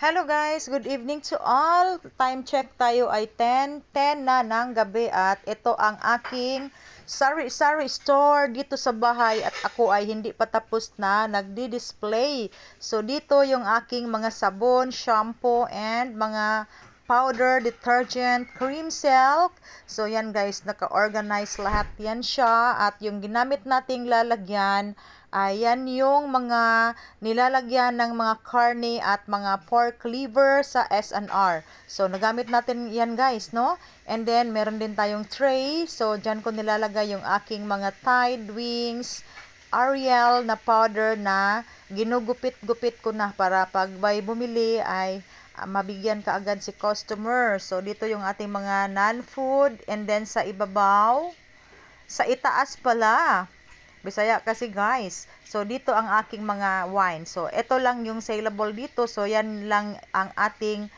Hello guys, good evening to all. Time check tayo ay 10 na ng gabi at ito ang aking sari-sari store dito sa bahay at ako ay hindi pa tapos na nagdi-display. So dito yung aking mga sabon, shampoo and mga powder, detergent, cream silk. So yan guys, naka-organize lahat yan siya at yung ginamit nating lalagyan ayan yung mga nilalagyan ng mga karne at mga pork liver sa S&R. So, nagamit natin yan guys, no? And then, meron din tayong tray. So, dyan ko nilalagay yung aking mga Tide Wings, Ariel na powder na ginugupit-gupit ko na para pag may bumili ay mabigyan ka agad si customer. So, dito yung ating mga non-food. And then, sa ibabaw, sa itaas pala, Bisaya kasi guys. So, dito ang aking mga wine. So, ito lang yung saleable dito. So, yan lang ang ating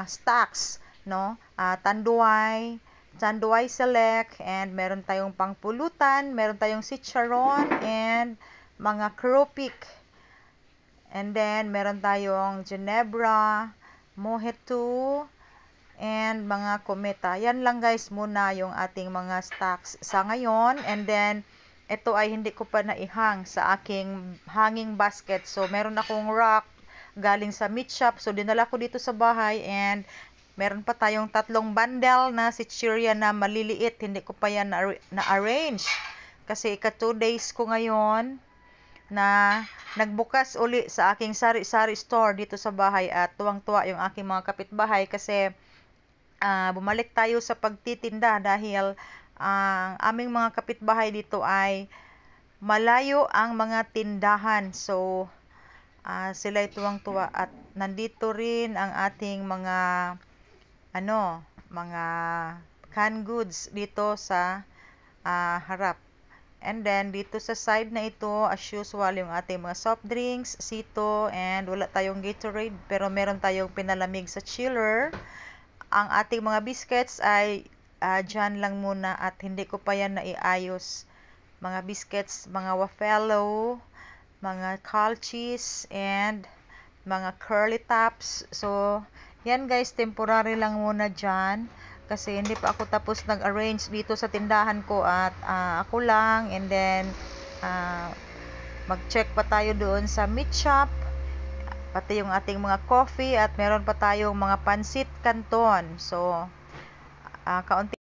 stocks, no? Tanduay Select, and meron tayong pangpulutan, meron tayong Cicharon, and mga Kropik. And then, meron tayong Ginebra, Mojito, and mga Kometa. Yan lang guys muna yung ating mga stocks sa ngayon. And then, ito ay hindi ko pa naihang sa aking hanging basket. So, meron akong rack galing sa meat shop. So, dinala ko dito sa bahay and meron pa tayong 3 bundle na Cicheria na maliliit. Hindi ko pa yan na-arrange. Kasi 2 days ko ngayon na nagbukas uli sa aking sari-sari store dito sa bahay at tuwang-tuwa yung aking mga kapitbahay kasi bumalik tayo sa pagtitinda dahil ang aming mga kapitbahay dito ay malayo ang mga tindahan. So, sila ay tuwang-tuwa at nandito rin ang ating mga mga canned goods dito sa harap. And then, dito sa side na ito, as usual, yung ating mga soft drinks, Sito, and wala tayong Gatorade, pero meron tayong pinalamig sa chiller. Ang ating mga biscuits ay dyan lang muna at hindi ko pa yan naiayos. Mga biscuits, mga Wafelo, mga Calchis, and mga curly tops. So, yan guys, temporary lang muna dyan. Kasi hindi pa ako tapos nag-arrange dito sa tindahan ko at ako lang. And then, mag-check pa tayo doon sa meat shop. Pati yung ating mga coffee at meron pa tayong mga pansit canton. So, kaunti